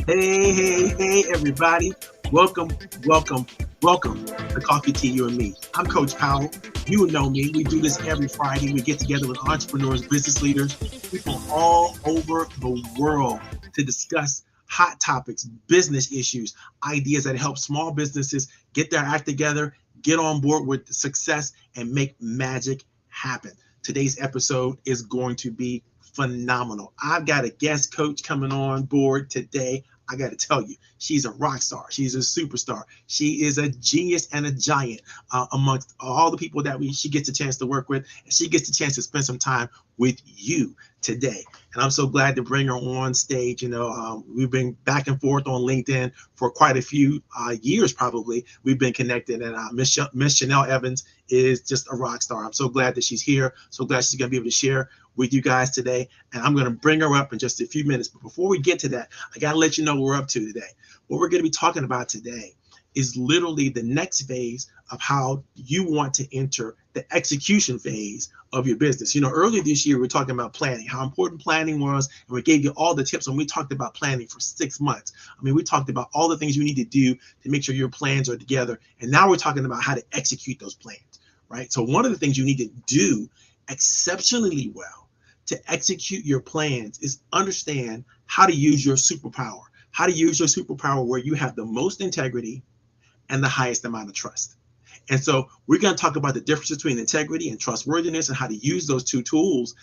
Hey, everybody. Welcome, welcome, welcome to Coffee Tea, You and Me. I'm Coach Powell. You know me. We do this every Friday. We get together with entrepreneurs, business leaders, people all over the world to discuss hot topics, business issues, ideas that help small businesses get their act together, get on board with success, and make magic happen. Today's episode is going to be phenomenal. I've got a guest coach coming on board today. I got to tell you, she's a rock star. She's a superstar. She is a genius and a giant amongst all the people that she gets a chance to work with. And she gets a chance to spend some time with you today. And I'm so glad to bring her on stage. We've been back and forth on LinkedIn for quite a few years, probably. We've been connected. And Miss Chanel Evans is just a rock star. I'm so glad that she's here. So glad she's going to be able to share with you guys today. And I'm going to bring her up in just a few minutes. But before we get to that, I got to let you know what we're up to today. What we're going to be talking about today is literally the next phase of how you want to enter the execution phase of your business. Earlier this year, we were talking about planning, how important planning was, and we gave you all the tips, and we talked about planning for 6 months. We talked about all the things you need to do to make sure your plans are together. And now we're talking about how to execute those plans, right? So one of the things you need to do exceptionally well to execute your plans is understand how to use your superpower, where you have the most integrity and the highest amount of trust. And so we're going to talk about the difference between integrity and trustworthiness and how to use those two tools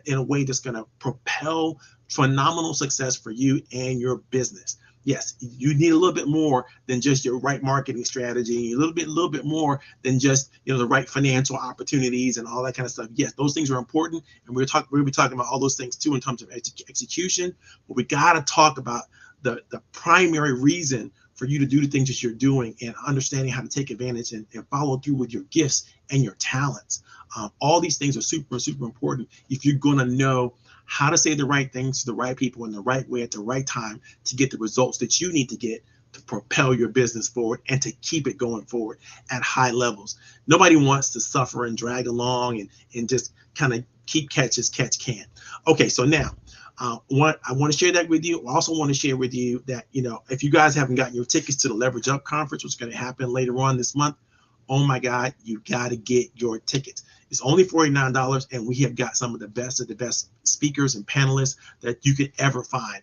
in a way that's going to propel phenomenal success for you and your business. Yes, you need a little bit more than just your right marketing strategy, a little bit more than just the right financial opportunities and all that kind of stuff. Yes, those things are important, and we'll be talking about all those things too in terms of execution. But we got to talk about the primary reason for you to do the things that you're doing and understanding how to take advantage and follow through with your gifts and your talents. All these things are super, super important if you're going to know how to say the right things to the right people in the right way at the right time to get the results that you need to get to propel your business forward and to keep it going forward at high levels. Nobody wants to suffer and drag along and just kind of keep catch as catch can. Okay, so now what I want to share that with you. I also want to share with you that, if you guys haven't gotten your tickets to the Leverage Up conference, which is going to happen later on this month, oh my God, you got to get your tickets. It's only $49, and we have got some of the best speakers and panelists that you could ever find.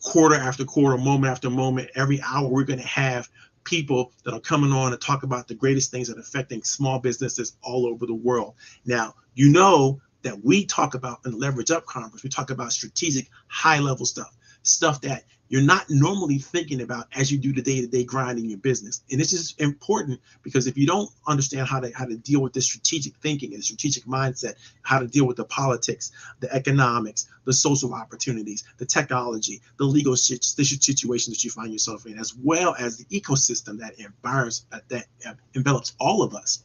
Quarter after quarter, moment after moment, every hour, we're going to have people that are coming on to talk about the greatest things that are affecting small businesses all over the world. Now, that we talk about in the Leverage Up conference, we talk about strategic, high-level stuff that you're not normally thinking about as you do the day-to-day grind in your business. And this is important because if you don't understand how to deal with this strategic thinking and strategic mindset, how to deal with the politics, the economics, the social opportunities, the technology, the legal situations that you find yourself in, as well as the ecosystem that envelops all of us,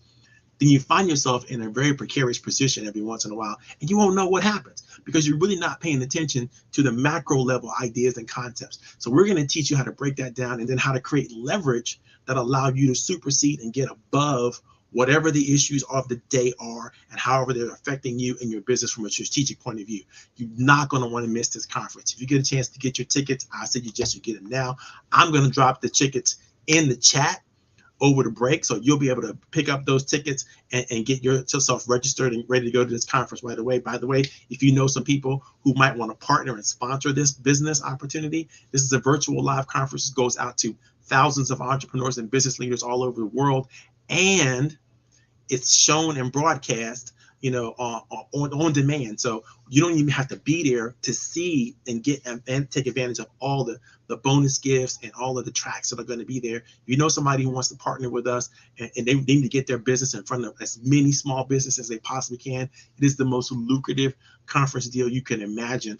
then you find yourself in a very precarious position every once in a while, and you won't know what happens because you're really not paying attention to the macro level ideas and concepts. So we're going to teach you how to break that down and then how to create leverage that allow you to supersede and get above whatever the issues of the day are and however they're affecting you and your business from a strategic point of view. You're not going to want to miss this conference. If you get a chance to get your tickets, I suggest you get them now. I'm going to drop the tickets in the chat over the break, so you'll be able to pick up those tickets and get yourself registered and ready to go to this conference right away. By the way, if you know some people who might want to partner and sponsor this business opportunity, this is a virtual live conference. It goes out to thousands of entrepreneurs and business leaders all over the world, and it's shown and broadcast on demand. So you don't even have to be there to see and get and take advantage of all the bonus gifts and all of the tracks that are going to be there. Somebody who wants to partner with us and they need to get their business in front of as many small businesses as they possibly can. It is the most lucrative conference deal you can imagine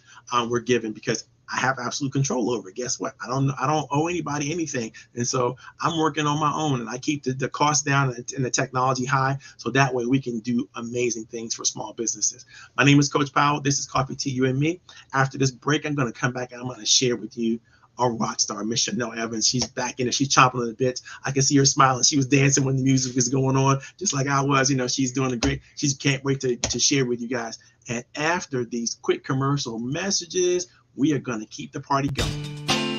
we're giving, because I have absolute control over it. Guess what? I don't owe anybody anything. And so I'm working on my own, and I keep the cost down and the technology high. So that way we can do amazing things for small businesses. My name is Coach Powell. This is Coffee Tea, You and Me. After this break, I'm going to come back and I'm going to share with you our rock star, Miss Chanel Evans. She's back in it. She's chomping on the bits. I can see her smiling. She was dancing when the music was going on, just like I was. She's doing a great. She can't wait to share with you guys. And after these quick commercial messages, we are going to keep the party going.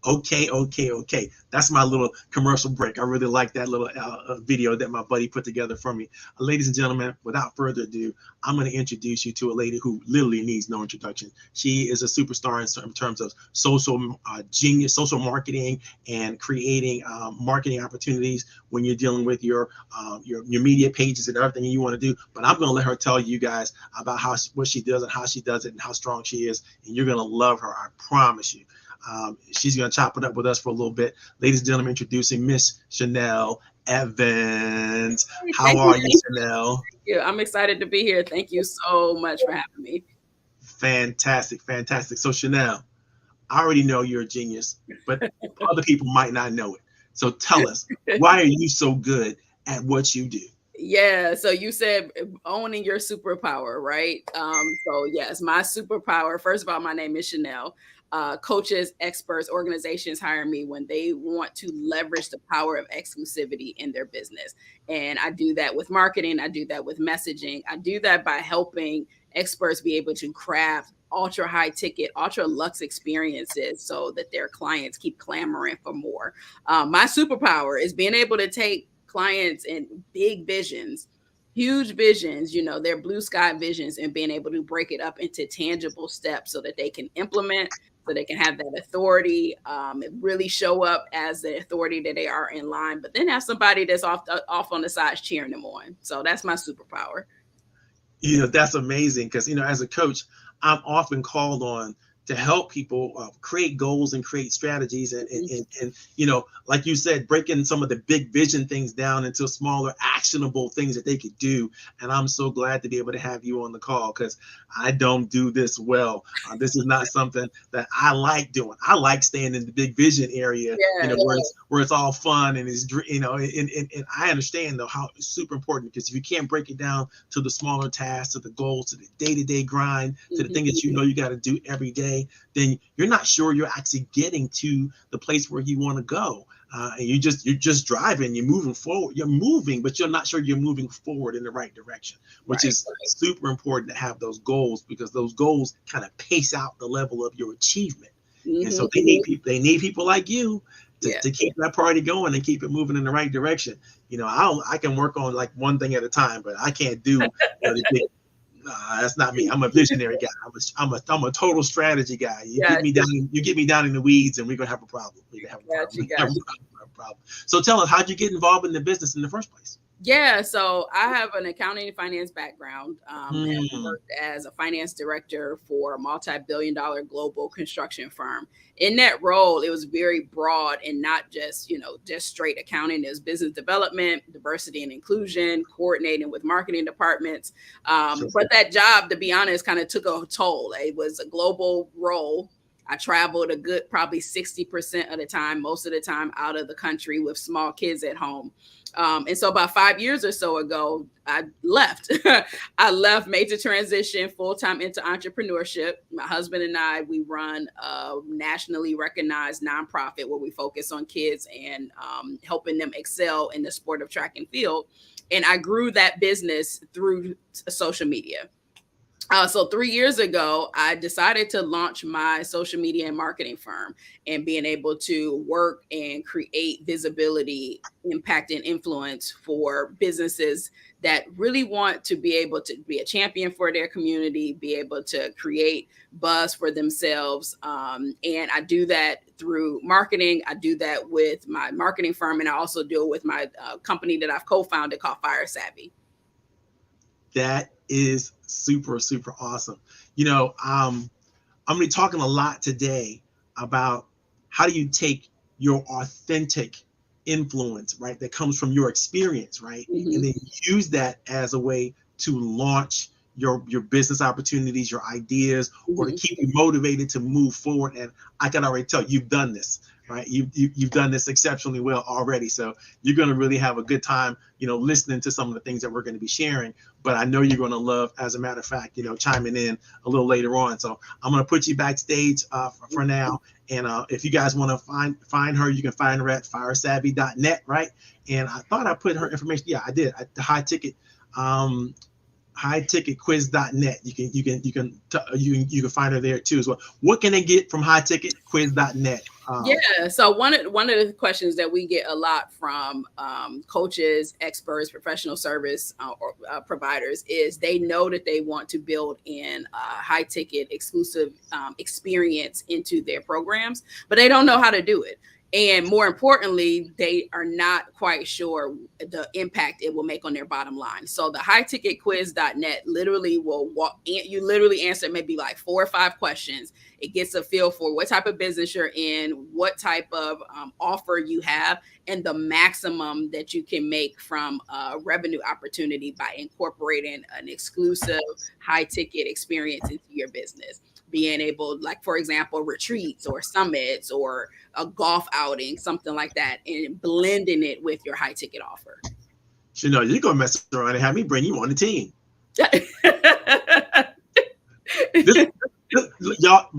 Okay. That's my little commercial break. I really like that little video that my buddy put together for me. Ladies and gentlemen, without further ado, I'm going to introduce you to a lady who literally needs no introduction. She is a superstar in terms of social genius, social marketing, and creating marketing opportunities when you're dealing with your media pages and everything you want to do. But I'm going to let her tell you guys about what she does and how she does it and how strong she is, and you're going to love her. I promise you. She's going to chop it up with us for a little bit. Ladies and gentlemen, introducing Miss Chanel Evans. How are you, Chanel? Yeah, I'm excited to be here. Thank you so much for having me. Fantastic. So, Chanel, I already know you're a genius, but other people might not know it. So tell us, why are you so good at what you do? Yeah, so you said owning your superpower, right? So yes, my superpower, first of all, my name is Chanel. Coaches, experts, organizations hire me when they want to leverage the power of exclusivity in their business. And I do that with marketing, I do that with messaging, I do that by helping experts be able to craft ultra high ticket, ultra luxe experiences so that their clients keep clamoring for more. My superpower is being able to take clients and big visions, huge visions, their blue sky visions, and being able to break it up into tangible steps so that they can implement, so they can have that authority, really show up as the authority that they are in line, but then have somebody that's off on the sides cheering them on. So that's my superpower. That's amazing because, as a coach, I'm often called on to help people create goals and create strategies and like you said, breaking some of the big vision things down into smaller actionable things that they could do. And I'm so glad to be able to have you on the call because I don't do this well. This is not something that I like doing. I like staying in the big vision area, where it's all fun and it's, and I understand though how it's super important because if you can't break it down to the smaller tasks, to the goals, to the day-to-day grind, to the thing that you got to do every day, then you're not sure you're actually getting to the place where you want to go. And you're just driving, you're moving forward, you're moving, but you're not sure you're moving forward in the right direction, which is super important to have those goals because those goals kind of pace out the level of your achievement. And so they need people like you to keep that party going and keep it moving in the right direction. I can work on like one thing at a time, but I can't do that's not me. I'm a visionary guy. I'm a total strategy guy. You get me down in the weeds, and we're gonna have a problem. We're gonna have a problem. So tell us, how'd you get involved in the business in the first place? Yeah, so I have an accounting and finance background. And worked as a finance director for a multi-billion-dollar global construction firm. In that role, it was very broad and not just straight accounting. It was business development, diversity and inclusion, coordinating with marketing departments. But that job, to be honest, kind of took a toll. It was a global role. I traveled a good probably 60% of the time, most of the time out of the country with small kids at home. And so about 5 years or so ago, I left. Made the transition full-time into entrepreneurship. My husband and I, we run a nationally recognized nonprofit where we focus on kids and helping them excel in the sport of track and field. And I grew that business through social media. So 3 years ago, I decided to launch my social media and marketing firm and being able to work and create visibility, impact, and influence for businesses that really want to be able to be a champion for their community, be able to create buzz for themselves. And I do that through marketing. I do that with my marketing firm, and I also do it with my company that I've co-founded called Fire Savvy. That is super, super awesome. I'm going to be talking a lot today about how do you take your authentic influence, right, that comes from your experience, right, and then use that as a way to launch your business opportunities, your ideas, or to keep you motivated to move forward. And I can already tell you've done this, right? You've done this exceptionally well already. So you're going to really have a good time, listening to some of the things that we're going to be sharing. But I know you're going to love, as a matter of fact, chiming in a little later on. So I'm going to put you backstage for now. And if you guys want to find her, you can find her at firesavvy.net, right? And I thought I put her information. Yeah, I did. At the highticketquiz.net. You can find her there too as well. What can they get from highticketquiz.net? Yeah. So one of the questions that we get a lot from coaches, experts, professional service providers is they know that they want to build in high ticket exclusive experience into their programs, but they don't know how to do it. And more importantly, they are not quite sure the impact it will make on their bottom line. So the highticketquiz.net literally will you literally answer maybe like 4 or 5 questions. It gets a feel for what type of business you're in, what type of offer you have, and the maximum that you can make from a revenue opportunity by incorporating an exclusive high ticket experience into your business. Being able, like, for example, retreats or summits or a golf outing, something like that, and blending it with your high ticket offer. You're going to mess around and have me bring you on the team. Y'all,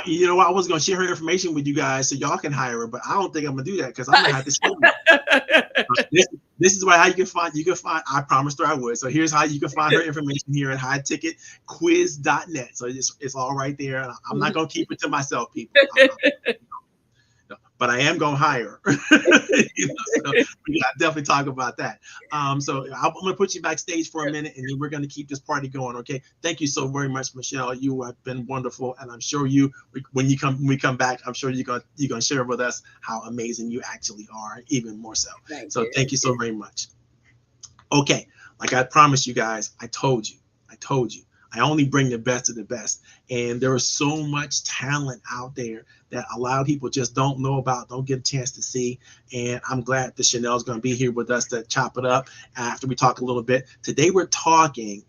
you know what? I was going to share her information with you guys so y'all can hire her, but I don't think I'm going to do that because I'm going to have to show you. This is how you can find, I promised her I would. So here's how you can find her information here at highticketquiz.net. So it's all right there. I'm not going to keep it to myself, people. But I am going to hire her. So we got to definitely talk about that. So I'm going to put you backstage for a minute, and then we're going to keep this party going. Okay. Thank you so very much, Michelle. You have been wonderful, and I'm sure when we come back, I'm sure you're going to share with us how amazing you actually are, even more so. Thank you so very much. Okay. Like I promised you guys, I told you. I only bring the best of the best. And there is so much talent out there that a lot of people just don't know about, don't get a chance to see. And I'm glad that Chanel's going to be here with us to chop it up after we talk a little bit. Today, we're talking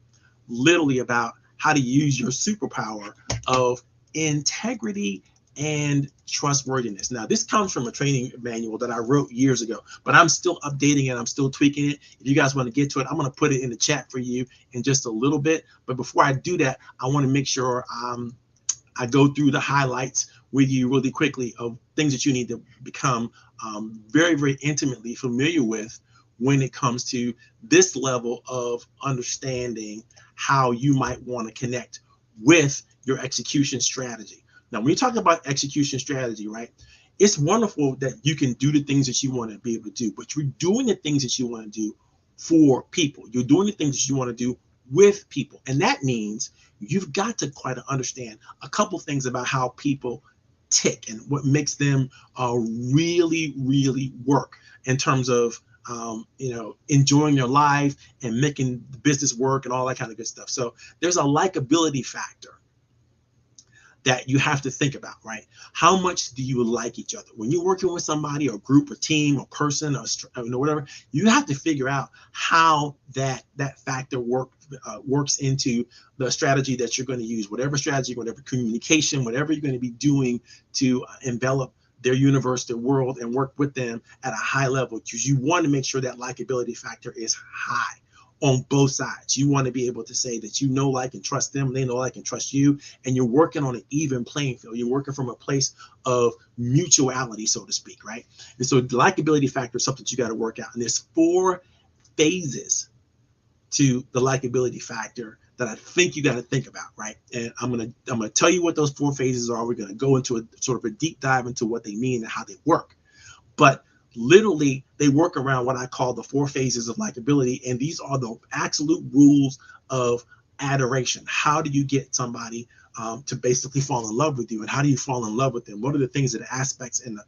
literally about how to use your superpower of integrity and trustworthiness. Now, this comes from a training manual that I wrote years ago, but I'm still updating it. I'm still tweaking it. If you guys want to get to it, I'm going to put it in the chat for you in just a little bit. But before I do that, I want to make sure I go through the highlights with you really quickly of things that you need to become very, very intimately familiar with when it comes to this level of understanding how you might want to connect with your execution strategy. Now, when you talk about execution strategy, right, it's wonderful that you can do the things that you want to be able to do, but you're doing the things that you want to do for people. You're doing the things that you want to do with people. And that means you've got to quite understand a couple things about how people tick and what makes them really, really work in terms of enjoying their life and making the business work and all that kind of good stuff. So there's a likability factor that you have to think about, right? How much do you like each other? When you're working with somebody or group or team or person or whatever, you have to figure out how that factor works into the strategy that you're going to use, whatever strategy, whatever communication, whatever you're going to be doing to envelop their universe, their world, and work with them at a high level, because you want to make sure that likability factor is high on both sides. You want to be able to say that you know, like, and trust them, and they know, like, and trust you, and you're working on an even playing field. You're working from a place of mutuality, so to speak, right? And so the likability factor is something that you got to work out. And there's 4 phases to the likability factor that I think you got to think about, right? And I'm gonna tell you what those 4 phases are. We're gonna go into a sort of a deep dive into what they mean and how they work. But literally, they work around what I call the 4 phases of likability. And these are the absolute rules of adoration. How do you get somebody to basically fall in love with you? And how do you fall in love with them? What are the things, that aspects and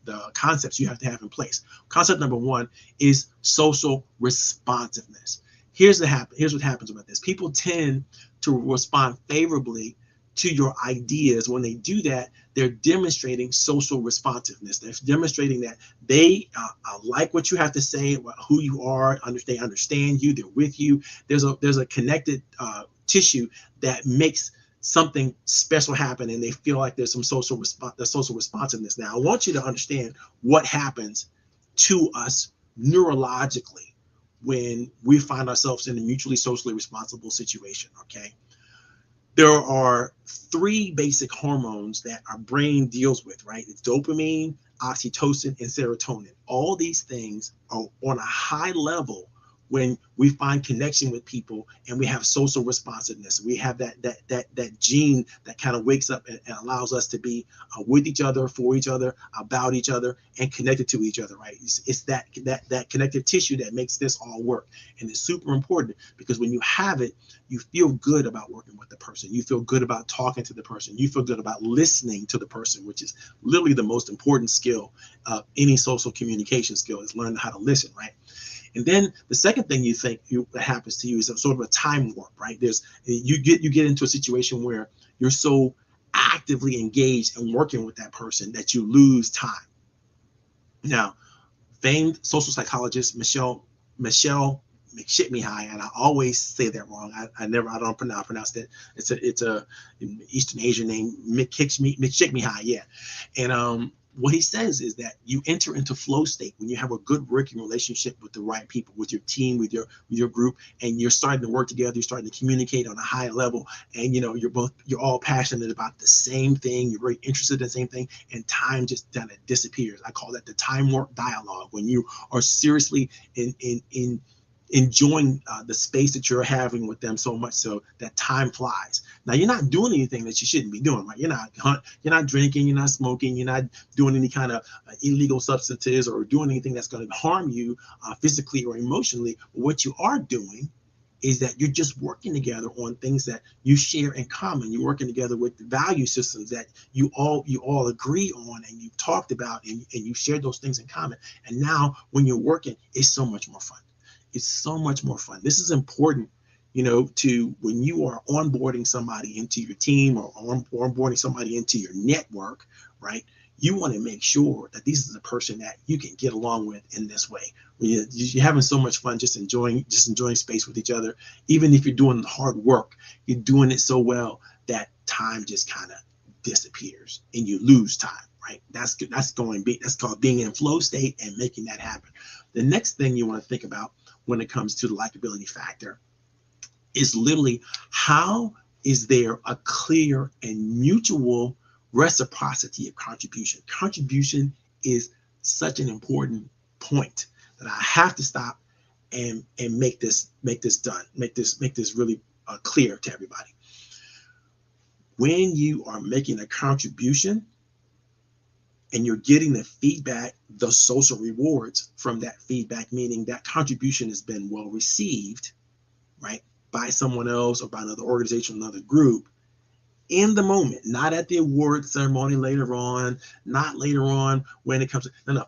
the concepts you have to have in place? Concept number 1 is social responsiveness. Here's what happens about this. People tend to respond favorably to your ideas. When they do that, they're demonstrating social responsiveness. They're demonstrating that they like what you have to say, who you are, they understand you, they're with you. There's a connected tissue that makes something special happen, and they feel like there's some social responsiveness. Now, I want you to understand what happens to us neurologically when we find ourselves in a mutually socially responsible situation, okay? There are 3 basic hormones that our brain deals with, right? It's dopamine, oxytocin, and serotonin. All these things are on a high level when we find connection with people and we have social responsiveness. We have that gene that kind of wakes up and allows us to be with each other, for each other, about each other, and connected to each other, right? It's that connective tissue that makes this all work. And it's super important because when you have it, you feel good about working with the person. You feel good about talking to the person. You feel good about listening to the person, which is literally the most important skill of any social communication skill, is learning how to listen, right? And then the second thing that happens to you is a sort of a time warp, right? You get into a situation where you're so actively engaged and working with that person that you lose time. Now, famed social psychologist Michelle McShitmihai, and I always say that wrong. I don't pronounce that. It's a Eastern Asian name, McShitmihai, yeah. And what he says is that you enter into flow state when you have a good working relationship with the right people, with your team, with your group, and you're starting to work together, you're starting to communicate on a high level, and you're all passionate about the same thing, you're very interested in the same thing, and time just kind of disappears. I call that the time warp dialogue, when you are seriously enjoying the space that you're having with them so much so that time flies. Now, you're not doing anything that you shouldn't be doing, right? You're not drinking, you're not smoking, you're not doing any kind of illegal substances or doing anything that's going to harm you physically or emotionally. But what you are doing is that you're just working together on things that you share in common. You're working together with the value systems that you all agree on and you've talked about, and you share those things in common. And now when you're working, it's so much more fun. It's so much more fun. This is important, to when you are onboarding somebody into your team or onboarding somebody into your network, right? You want to make sure that this is a person that you can get along with in this way. You're having so much fun just enjoying space with each other. Even if you're doing the hard work, you're doing it so well that time just kind of disappears and you lose time, right? That's called being in flow state and making that happen. The next thing you want to think about when it comes to the likability factor is literally, how is there a clear and mutual reciprocity of contribution? Contribution is such an important point that I have to stop and make this really clear to everybody. When you are making a contribution and you're getting the feedback, the social rewards from that feedback, meaning that contribution has been well received, right, by someone else or by another organization, another group, in the moment, not at the award ceremony later on, not later on when it comes to, no.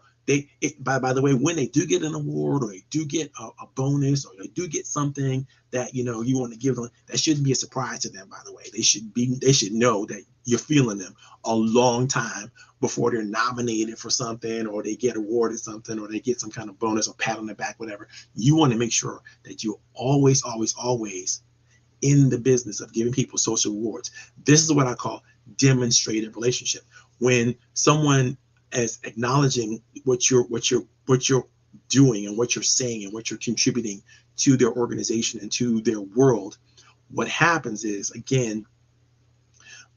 By the way, when they do get an award or they do get a bonus or they do get something that you want to give them, that shouldn't be a surprise to them. By the way, they should know that you're feeling them a long time before they're nominated for something or they get awarded something or they get some kind of bonus or pat on the back, whatever. You want to make sure that you're always in the business of giving people social rewards. This is what I call demonstrated relationship. When someone is acknowledging what you're doing and what you're saying and what you're contributing to their organization and to their world, what happens is, again,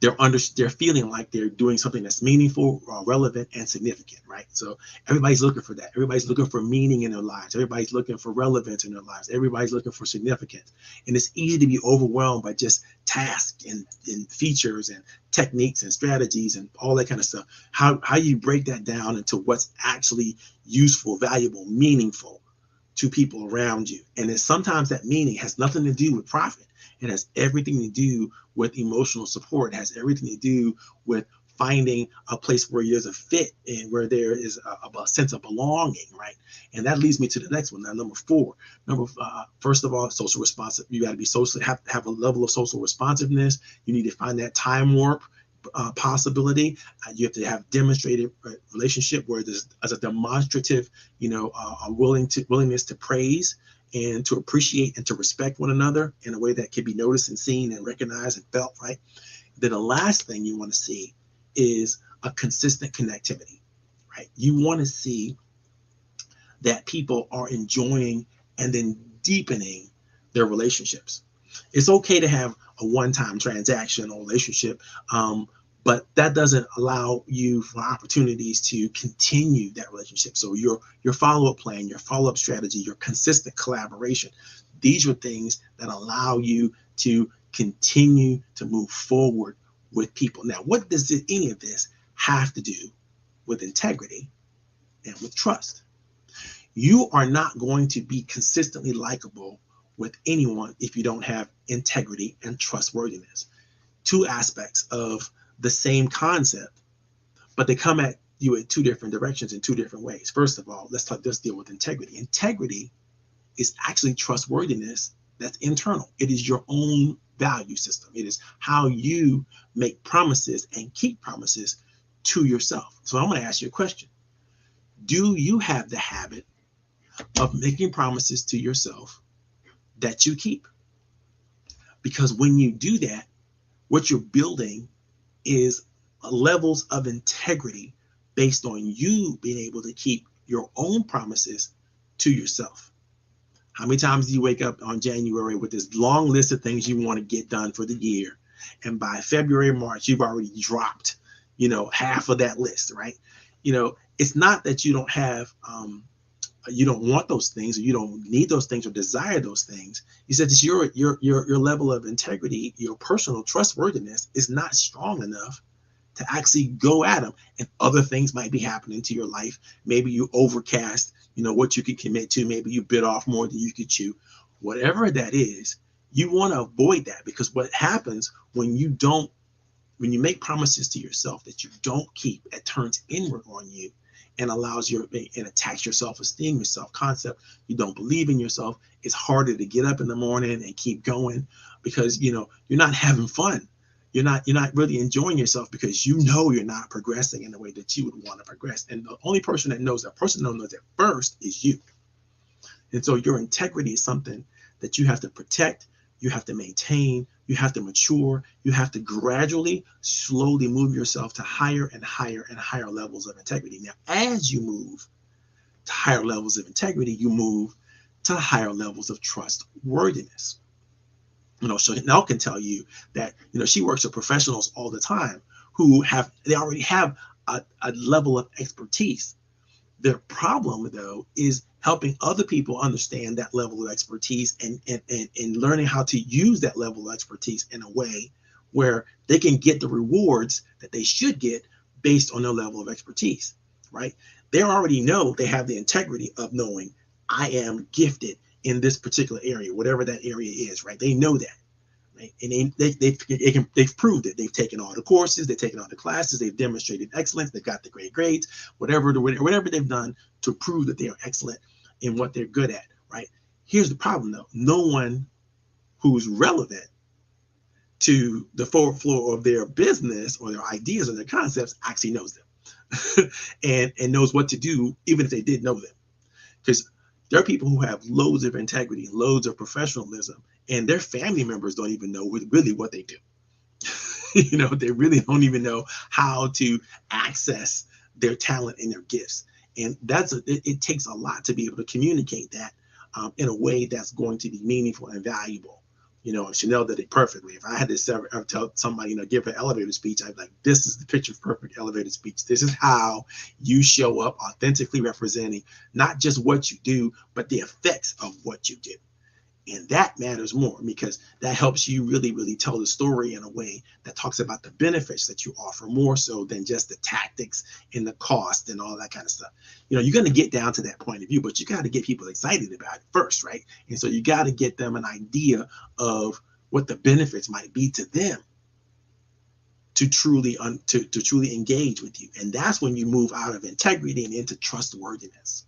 they're feeling like they're doing something that's meaningful, relevant, and significant, right? So everybody's looking for that. Everybody's looking for meaning in their lives. Everybody's looking for relevance in their lives. Everybody's looking for significance. And it's easy to be overwhelmed by just tasks and features and techniques and strategies and all that kind of stuff. How you break that down into what's actually useful, valuable, meaningful to people around you. And then sometimes that meaning has nothing to do with profit. It has everything to do with emotional support. It has everything to do with finding a place where there's a fit and where there is a sense of belonging, right? And that leads me to the next one. Now, number 4. First of all, social responsive. You got to be have a level of social responsiveness. You need to find that time warp possibility. You have to have demonstrated relationship where there's a demonstrative, a willingness to praise and to appreciate and to respect one another in a way that can be noticed and seen and recognized and felt, right? Then the last thing you want to see is a consistent connectivity, right? You want to see that people are enjoying and then deepening their relationships. It's okay to have a one-time transaction or relationship, but that doesn't allow you for opportunities to continue that relationship. So your follow-up plan, your follow-up strategy, your consistent collaboration, these are things that allow you to continue to move forward with people. Now, what does any of this have to do with integrity and with trust? You are not going to be consistently likable with anyone if you don't have integrity and trustworthiness. Two aspects of the same concept, but they come at you in two different directions in two different ways. First of all, let's deal with integrity. Integrity is actually trustworthiness that's internal. It is your own value system. It is how you make promises and keep promises to yourself. So I'm going to ask you a question. Do you have the habit of making promises to yourself that you keep? Because when you do that, what you're building is levels of integrity based on you being able to keep your own promises to yourself. How many times do you wake up on January with this long list of things you want to get done for the year, and by February, March, you've already dropped, half of that list, right? It's not that you don't have, you don't want those things, or you don't need those things, or desire those things. You said it's your level of integrity, your personal trustworthiness is not strong enough to actually go at them. And other things might be happening to your life. Maybe you overcast, what you could commit to. Maybe you bit off more than you could chew. Whatever that is, you want to avoid that, because what happens when you make promises to yourself that you don't keep, it turns inward on you and and attacks your self-esteem, your self-concept. You don't believe in yourself. It's harder to get up in the morning and keep going, because you're not having fun. You're not really enjoying yourself, because you're not progressing in the way that you would want to progress. And the only person that knows that first is you. And so your integrity is something that you have to protect, you have to maintain, you have to mature, you have to gradually, slowly move yourself to higher and higher and higher levels of integrity. Now, as you move to higher levels of integrity, you move to higher levels of trustworthiness. Chanel can tell you that, she works with professionals all the time who already have a level of expertise. Their problem, though, is helping other people understand that level of expertise and learning how to use that level of expertise in a way where they can get the rewards that they should get based on their level of expertise, right? They already know they have the integrity of knowing, I am gifted in this particular area, whatever that area is, right? They know that, right? And they've proved it. They've taken all the courses, they've taken all the classes, they've demonstrated excellence, they've got the great grades, whatever they've done to prove that they are excellent in what they're good at, right? Here's the problem, though. No one who's relevant to the forward flow of their business or their ideas or their concepts actually knows them and knows what to do, even if they did know them. Because there are people who have loads of integrity, loads of professionalism, and their family members don't even know really what they do. They really don't even know how to access their talent and their gifts. And it takes a lot to be able to communicate that in a way that's going to be meaningful and valuable. Chanel did it perfectly. If I had to ever tell somebody, give an elevator speech, I'd be like, this is the picture perfect elevator speech. This is how you show up authentically representing not just what you do, but the effects of what you do. And that matters more, because that helps you really, really tell the story in a way that talks about the benefits that you offer, more so than just the tactics and the cost and all that kind of stuff. You're going to get down to that point of view, but you got to get people excited about it first, right? And so you got to get them an idea of what the benefits might be to them to truly engage with you. And that's when you move out of integrity and into trustworthiness.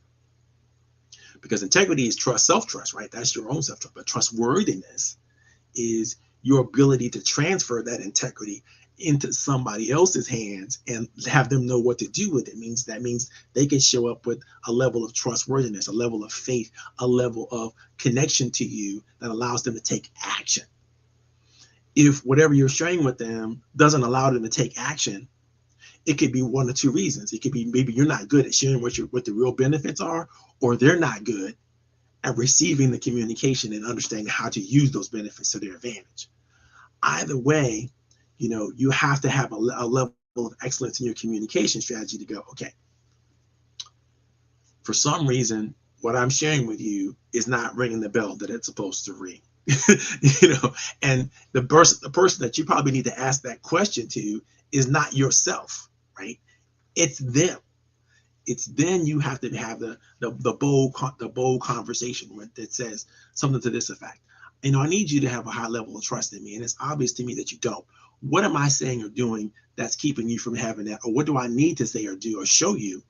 Because integrity is self-trust, right? That's your own self-trust. But trustworthiness is your ability to transfer that integrity into somebody else's hands and have them know what to do with it. That means they can show up with a level of trustworthiness, a level of faith, a level of connection to you that allows them to take action. If whatever you're sharing with them doesn't allow them to take action, it could be one of two reasons. It could be maybe you're not good at sharing what the real benefits are, or they're not good at receiving the communication and understanding how to use those benefits to their advantage. Either way, You have to have a level of excellence in your communication strategy to go, okay, for some reason, what I'm sharing with you is not ringing the bell that it's supposed to ring. And the person that you probably need to ask that question to is not yourself, right? It's them. It's then you have to have the bold conversation that says something to this effect. I need you to have a high level of trust in me, and it's obvious to me that you don't. What am I saying or doing that's keeping you from having that? Or what do I need to say or do or show you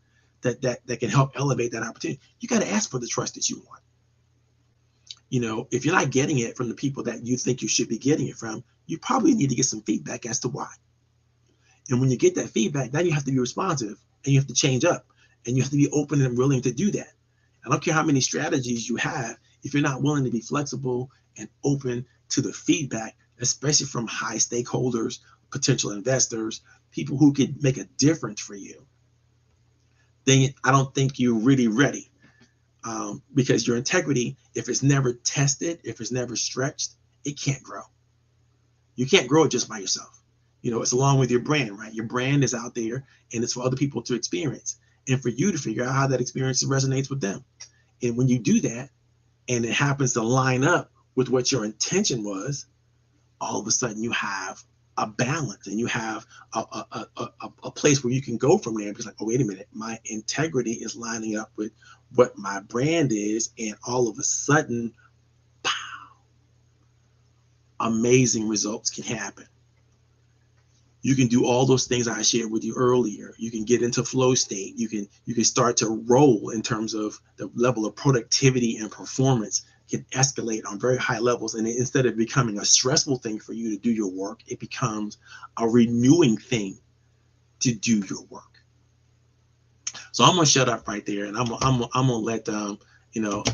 that can help elevate that opportunity? You got to ask for the trust that you want. If you're not getting it from the people that you think you should be getting it from, you probably need to get some feedback as to why. And when you get that feedback, then you have to be responsive and you have to change up and you have to be open and willing to do that. I don't care how many strategies you have, if you're not willing to be flexible and open to the feedback, especially from high stakeholders, potential investors, people who could make a difference for you, then I don't think you're really ready. Because your integrity, if it's never tested, if it's never stretched, it can't grow. You can't grow it just by yourself. It's along with your brand, right? Your brand is out there and it's for other people to experience and for you to figure out how that experience resonates with them. And when you do that and it happens to line up with what your intention was, all of a sudden you have a balance and you have a place where you can go from there. It's like, oh, wait a minute, my integrity is lining up with what my brand is. And all of a sudden, pow, amazing results can happen. You can do all those things I shared with you earlier. You can get into flow state. You can start to roll in terms of the level of productivity and performance can escalate on very high levels. And instead of becoming a stressful thing for you to do your work, it becomes a renewing thing to do your work. So I'm gonna shut up right there, and I'm gonna let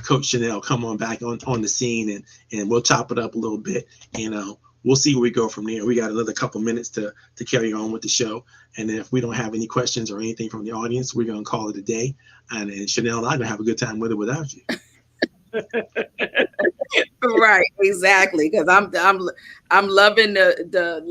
Coach Chanel come on back on the scene, and we'll chop it up a little bit, and we'll see where we go from there. We got another couple minutes to carry on with the show, and then if we don't have any questions or anything from the audience, we're gonna call it a day. And Chanel and I are gonna have a good time with it without you. Right, exactly. Because I'm loving the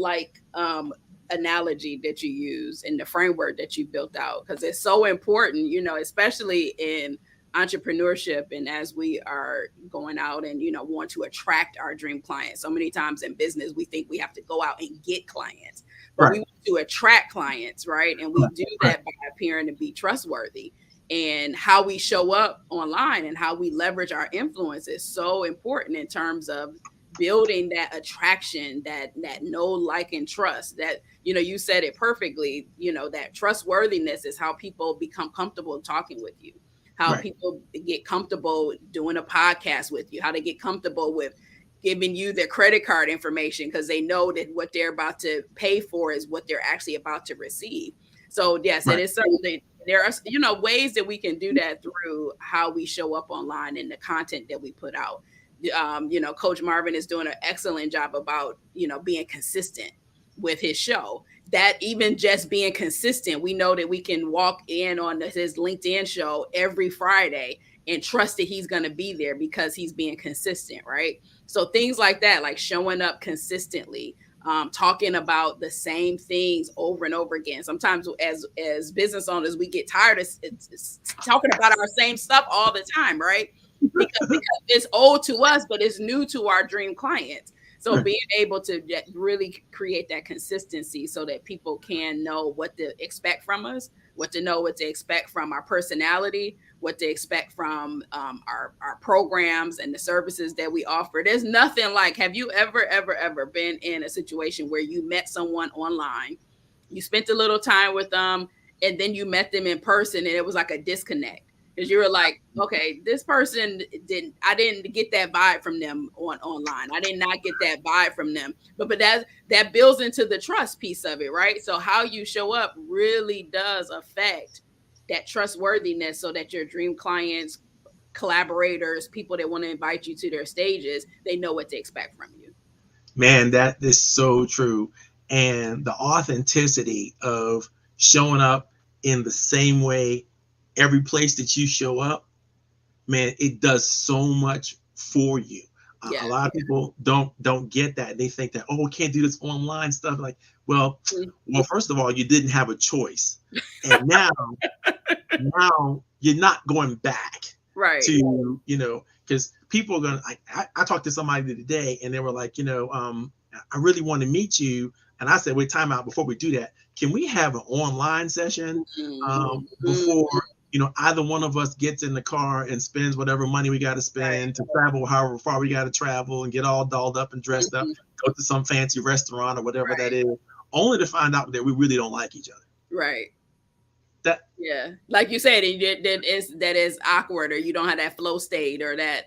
analogy that you use and the framework that you built out, because it's so important, especially in entrepreneurship and as we are going out and want to attract our dream clients. So many times in business we think we have to go out and get clients, but right. We want to attract clients, right? And we do that by appearing to be trustworthy. And how we show up online and how we leverage our influence is so important in terms of building that attraction, that know, like, and trust. That, you said it perfectly, that trustworthiness is how people become comfortable talking with you, how right. People get comfortable doing a podcast with you, how they get comfortable with giving you their credit card information because they know that what they're about to pay for is what they're actually about to receive. So yes, right. It is something. There are, ways that we can do that through how we show up online and the content that we put out. Coach Marvin is doing an excellent job about, being consistent with his show. That even just being consistent, we know that we can walk in on his LinkedIn show every Friday and trust that he's going to be there because he's being consistent, right? So things like that, like showing up consistently, talking about the same things over and over again. Sometimes as business owners, we get tired of talking about our same stuff all the time, right? Because it's old to us, but it's new to our dream clients. So being able to really create that consistency so that people can know what to expect from us, what to expect from our personality, what to expect from our programs and the services that we offer. There's nothing like, have you ever been in a situation where you met someone online, you spent a little time with them, and then you met them in person and it was like a disconnect? Because you were like, okay, this person I didn't get that vibe from them online. I did not get that vibe from them. But that builds into the trust piece of it, right? So how you show up really does affect that trustworthiness so that your dream clients, collaborators, people that want to invite you to their stages, they know what to expect from you. Man, that is so true. And the authenticity of showing up in the same way every place that you show up, man, it does so much for you. A lot of people don't get that. They think that, oh, we can't do this online stuff. Like, well, first of all, you didn't have a choice, and now you're not going back, right? To because people are gonna. I talked to somebody today, and they were like, I really want to meet you, and I said, wait, time out before we do that. Can we have an online session before? Either one of us gets in the car and spends whatever money we got to spend to travel, however far we got to travel, and get all dolled up and dressed up, go to some fancy restaurant or whatever that is, only to find out that we really don't like each other. Right. Like you said, that is awkward, or you don't have that flow state, or that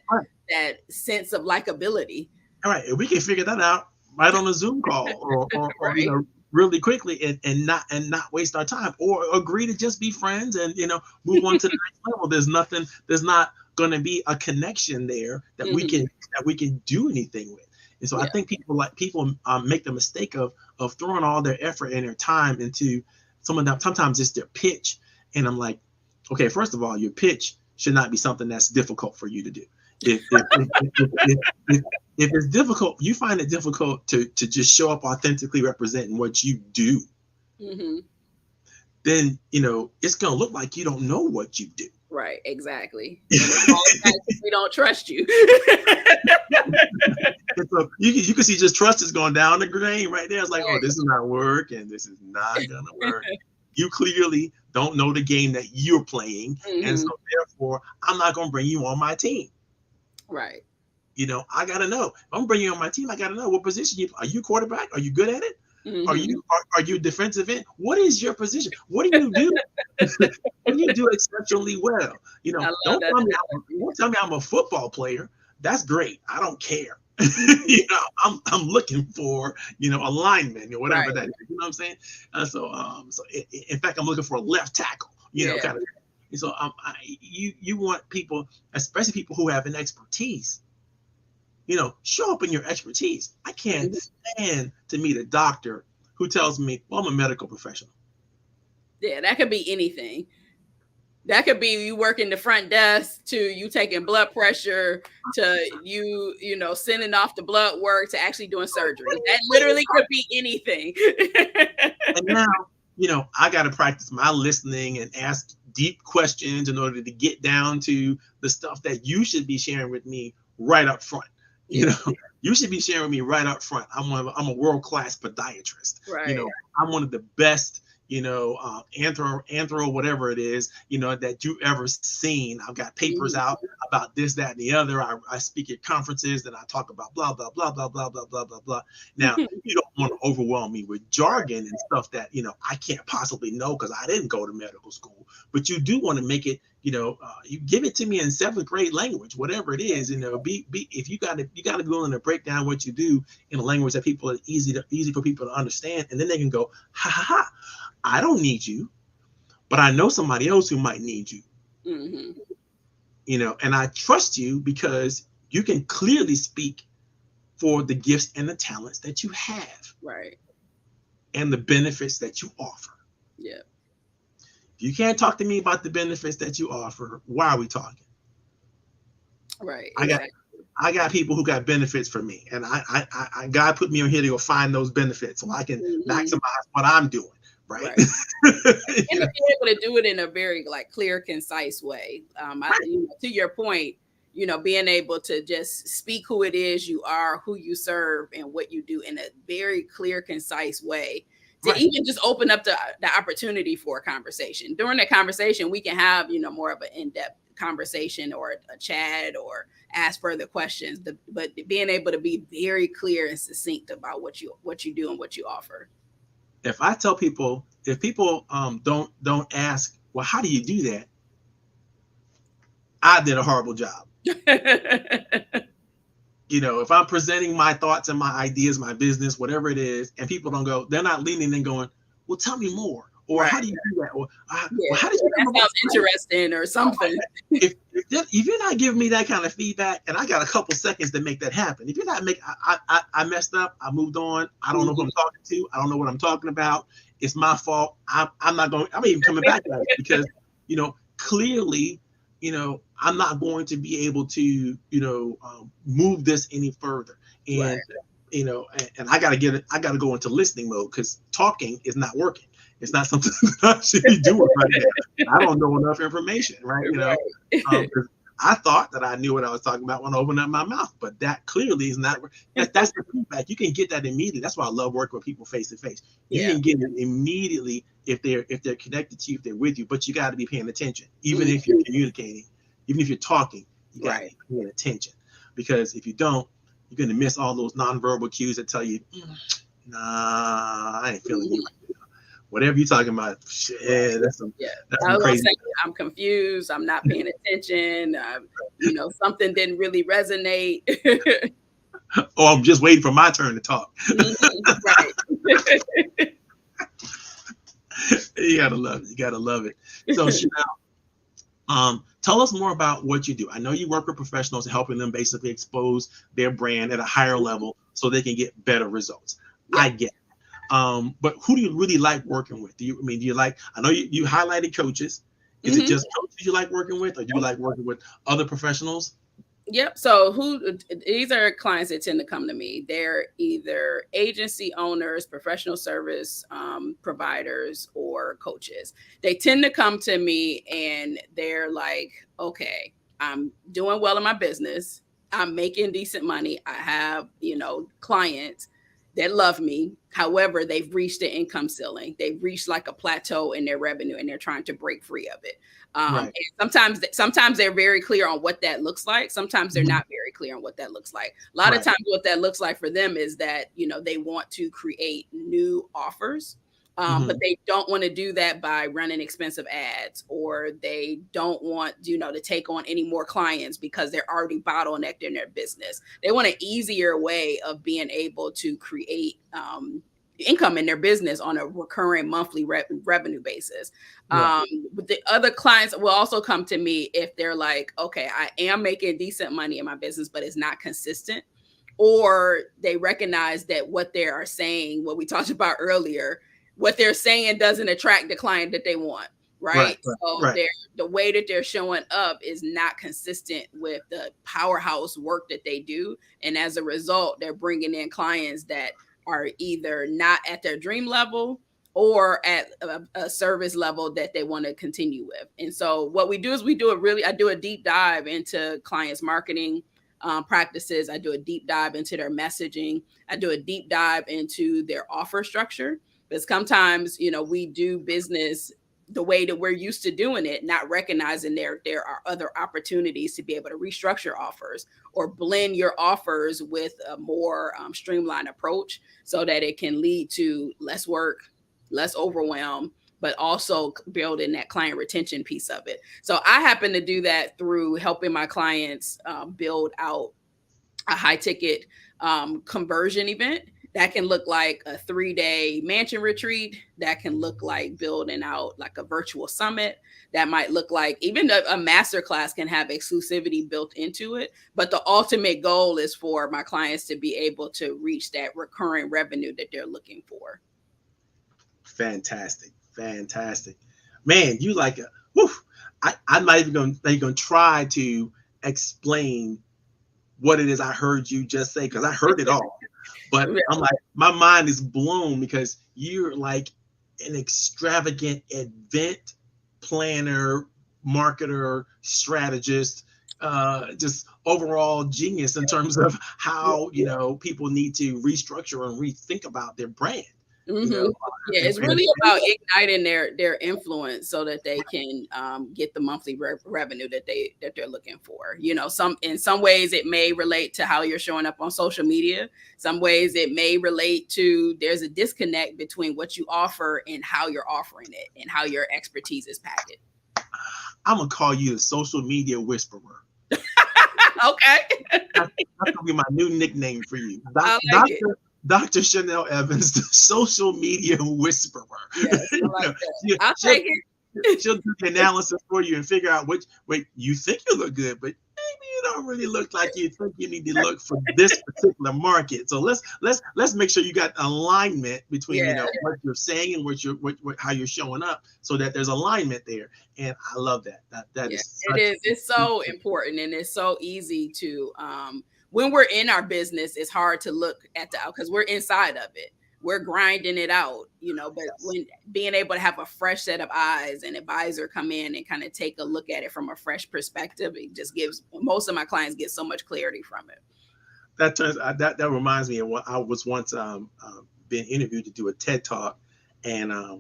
sense of likability. All right, if we can figure that out right on a Zoom call, or really quickly, and not waste our time, or agree to just be friends and move on to the next level. There's not going to be a connection there that we can do anything with. And so I think people make the mistake of throwing all their effort and their time into sometimes it's their pitch. And I'm like, okay, first of all, your pitch should not be something that's difficult for you to do. If it's difficult, you find it difficult to just show up authentically representing what you do, then it's gonna look like you don't know what you do. Right, exactly. We don't trust you. So you can see just trust is going down the drain right there. It's like, oh, this is not working. This is not gonna work. You clearly don't know the game that you're playing, and so therefore, I'm not gonna bring you on my team. Right. I gotta know. If I'm bringing you on my team, I gotta know what position are you quarterback? Are you good at it? Are you defensive end? What is your position? What do you do? What do you do exceptionally well? Don't tell me I'm a football player. That's great. I don't care. I'm looking for a lineman or whatever that is. You know what I'm saying? So in fact, I'm looking for a left tackle. Kind of. And so you want people, especially people who have an expertise. Show up in your expertise. I can't stand to meet a doctor who tells me, well, I'm a medical professional. Yeah, that could be anything. That could be you working the front desk, to you taking blood pressure, to you sending off the blood work, to actually doing surgery. That literally could be anything. And now, I got to practice my listening and ask deep questions in order to get down to the stuff that you should be sharing with me right up front. You should be sharing with me right up front. I'm a world-class podiatrist. Right. I'm one of the best, anthro, whatever it is, that you ever seen. I've got papers out about this, that, and the other. I speak at conferences and I talk about blah, blah, blah, blah, blah, blah, blah, blah, blah. Now, you don't want to overwhelm me with jargon and stuff that, I can't possibly know because I didn't go to medical school. But you do want to make it, you give it to me in 7th grade language, whatever it is, if you got to be willing to break down what you do in a language that people are easy for people to understand. And then they can go, ha ha ha, I don't need you, but I know somebody else who might need you. And I trust you because you can clearly speak for the gifts and the talents that you have. Right. And the benefits that you offer. Yeah. If you can't talk to me about the benefits that you offer, why are we talking? Right. I got people who got benefits for me, and I God put me on here to go find those benefits so I can maximize what I'm doing. Right. And to be able to do it in a very clear, concise way. To your point, being able to just speak who it is you are, who you serve, and what you do in a very clear, concise way. To even just open up the opportunity for a conversation. During that conversation, we can have, more of an in-depth conversation or a chat or ask further questions. But being able to be very clear and succinct about what you do and what you offer. If I tell people, if people don't ask, well, how do you do that? I did a horrible job. If I'm presenting my thoughts and my ideas, my business, whatever it is, and people don't go, they're not leaning and going, well, tell me more. Or how do you do that? Or well, how did you that sounds interesting or something. If you're not giving me that kind of feedback, and I got a couple seconds to make that happen. If you're not I messed up, I moved on. I don't know who I'm talking to. I don't know what I'm talking about. It's my fault. I'm not even coming back to that because, clearly, I'm not going to be able to, move this any further. And, and I got to go into listening mode, because talking is not working. It's not something that I should be doing right now. I don't know enough information, right? I thought that I knew what I was talking about when I opened up my mouth, but that clearly is not. That's the feedback. You can get that immediately. That's why I love working with people face to face. You can get it immediately if they're connected to you, if they're with you. But you got to be paying attention, even if you're communicating, even if you're talking. You got to be paying attention, because if you don't, you're going to miss all those nonverbal cues that tell you, nah, I ain't feeling you. Whatever you're talking about, that's some crazy. I'm confused. I'm not paying attention. Something didn't really resonate. Or I'm just waiting for my turn to talk. Right. You gotta love it. You gotta love it. So Chanel, tell us more about what you do. I know you work with professionals, helping them basically expose their brand at a higher level so they can get better results. Yeah. I get it. But who do you really like working with? Do you like, I know you highlighted coaches. Is it just coaches you like working with, or do you like working with other professionals? Yep. So these are clients that tend to come to me. They're either agency owners, professional service providers, or coaches. They tend to come to me and they're like, okay, I'm doing well in my business. I'm making decent money. I have, clients that love me. However, they've reached the income ceiling. They've reached like a plateau in their revenue, and they're trying to break free of it. And sometimes they're very clear on what that looks like. Sometimes they're not very clear on what that looks like. A lot of times what that looks like for them is that, they want to create new offers. But they don't want to do that by running expensive ads, or they don't want, to take on any more clients because they're already bottlenecked in their business. They want an easier way of being able to create income in their business on a recurring monthly revenue basis. But the other clients will also come to me if they're like, okay, I am making decent money in my business, but it's not consistent. Or they recognize that what they are saying, what we talked about earlier, what they're saying doesn't attract the client that they want, right? The way that they're showing up is not consistent with the powerhouse work that they do. And as a result, they're bringing in clients that are either not at their dream level or at a service level that they want to continue with. And so what we do is I do a deep dive into clients' marketing practices. I do a deep dive into their messaging. I do a deep dive into their offer structure. Because sometimes, we do business the way that we're used to doing it, not recognizing there are other opportunities to be able to restructure offers or blend your offers with a more streamlined approach so that it can lead to less work, less overwhelm, but also building that client retention piece of it. So I happen to do that through helping my clients build out a high ticket conversion event. That can look like a 3-day mansion retreat. That can look like building out like a virtual summit. That might look like even a masterclass can have exclusivity built into it. But the ultimate goal is for my clients to be able to reach that recurring revenue that they're looking for. Fantastic. Man, you like a, whew, I'm not even going to try to explain what it is I heard you just say, because I heard it all. But I'm like, my mind is blown, because you're like an extravagant event planner, marketer, strategist, just overall genius in terms of how, people need to restructure and rethink about their brand. It's really about igniting their influence so that they can get the monthly revenue that they're looking for. In some ways it may relate to how you're showing up on social media. Some ways it may relate to there's a disconnect between what you offer and how you're offering it and how your expertise is packaged. I'm gonna call you the social media whisperer. Okay. That's gonna be my new nickname for you. Dr. Chanel Evans, the social media whisperer. Yes, I like that. I'll take it. She'll do the analysis for you and figure out wait, you think you look good, but maybe you don't really look like you think you need to look for this particular market. So let's make sure you got alignment between what you're saying and how you're showing up, so that there's alignment there. And I love that. That is it is. It's so important, and it's so easy to when we're in our business, it's hard to look at because we're inside of it. We're grinding it out, but when being able to have a fresh set of eyes, and advisor come in and kind of take a look at it from a fresh perspective, it just gives most of my clients get so much clarity from it. That reminds me of what I was once being interviewed to do a TED talk, and I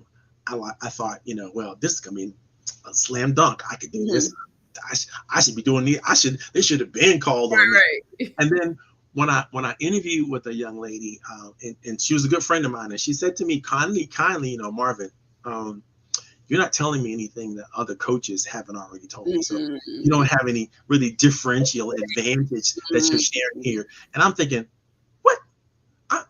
thought, well, this is gonna be a slam dunk. I could do this. I should be doing they should have been called on me. And then when I interviewed with a young lady, and she was a good friend of mine, and she said to me kindly, Marvin, you're not telling me anything that other coaches haven't already told me. So you don't have any really differential advantage that you're sharing here. And I'm thinking, what? I'm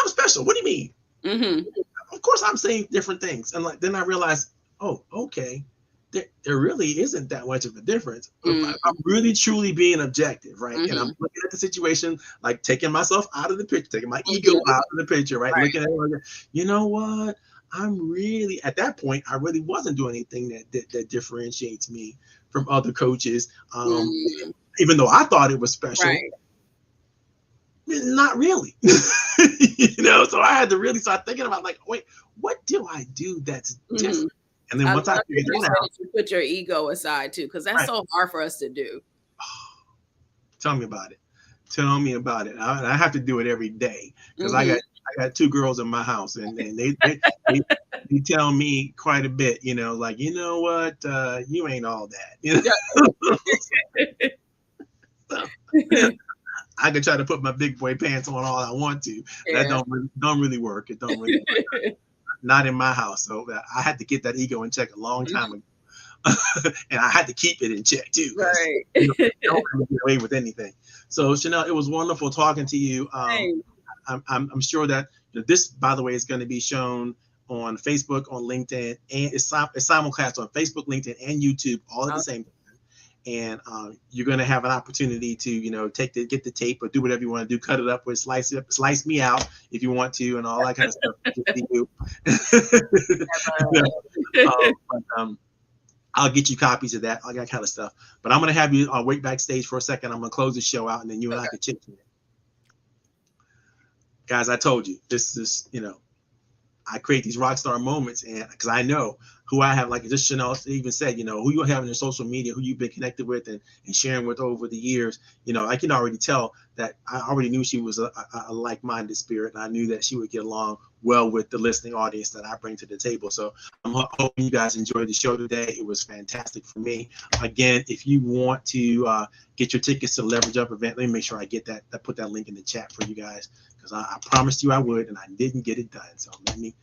special. What do you mean? Of course I'm saying different things. And then I realized, oh, okay. There really isn't that much of a difference. I'm really truly being objective, right? And I'm looking at the situation, like taking myself out of the picture, taking my ego out of the picture, right? Looking at it, you know what? I'm really, at that point, I really wasn't doing anything that differentiates me from other coaches, even though I thought it was special. Not really. So I had to really start thinking about, like, wait, what do I do that's different? And then once I figured that out, you put your ego aside too, because that's so hard for us to do. Tell me about it. I have to do it every day, because I got two girls in my house, and they tell me quite a bit. Like, you know what, you ain't all that. So, I can try to put my big boy pants on all I want to. That don't really work. It don't really work. Not in my house. So I had to get that ego in check a long time ago. And I had to keep it in check too. Right. Don't really get away with anything. So Chanel, it was wonderful talking to you. I'm sure that this, by the way, is going to be shown on Facebook, on LinkedIn, and it's simulcast on Facebook, LinkedIn, and YouTube all at the same time. And you're going to have an opportunity to, get the tape or do whatever you want to do, cut it up or slice me out if you want to, and all that kind of stuff. I'll get you copies of that, all that kind of stuff. But I'm going to have you wait backstage for a second. I'm going to close the show out, and then you and I can chit chat. Guys, I told you, this is, I create these rock star moments, and because I know who I have, like just Chanel even said, who you have in your social media, who you've been connected with and sharing with over the years. I can already tell that I already knew she was a like-minded spirit, and I knew that she would get along well with the listening audience that I bring to the table. So I'm hoping you guys enjoyed the show today. It was fantastic for me. Again, if you want to get your tickets to the Leverage Up event, let me make sure I get that. I put that link in the chat for you guys, because I promised you I would, and I didn't get it done. So let me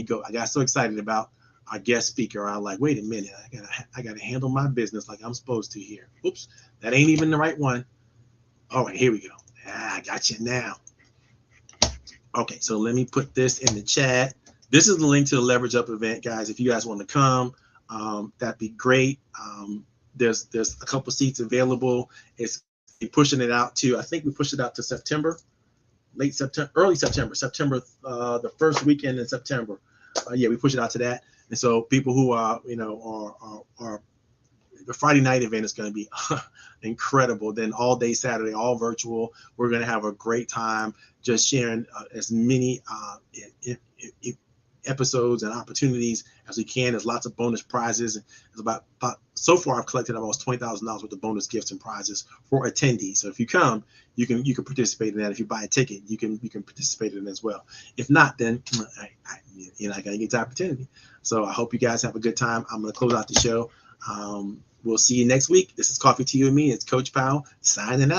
go. I got so excited about our guest speaker. I'm like, wait a minute, I gotta handle my business like I'm supposed to here. Oops, that ain't even the right one. All right, here we go. I got you now. Okay, so let me put this in the chat. This is the link to the Leverage Up event, guys. If you guys want to come, that'd be great. There's a couple seats available. It's pushing it out to, I think we pushed it out to September, early September, the first weekend in September. We push it out to that. And so people who are the Friday night event is going to be incredible. Then all day Saturday, all virtual. We're going to have a great time just sharing as many episodes and opportunities as we can. There's lots of bonus prizes. It's about so far I've collected almost $20,000 worth of bonus gifts and prizes for attendees. So if you come, you can participate in that. If you buy a ticket, you can participate in it as well. If not, then you're not going to get the opportunity. So I hope you guys have a good time. I'm going to close out the show. We'll see you next week. This is Coffee to You and Me. It's Coach Powell signing out.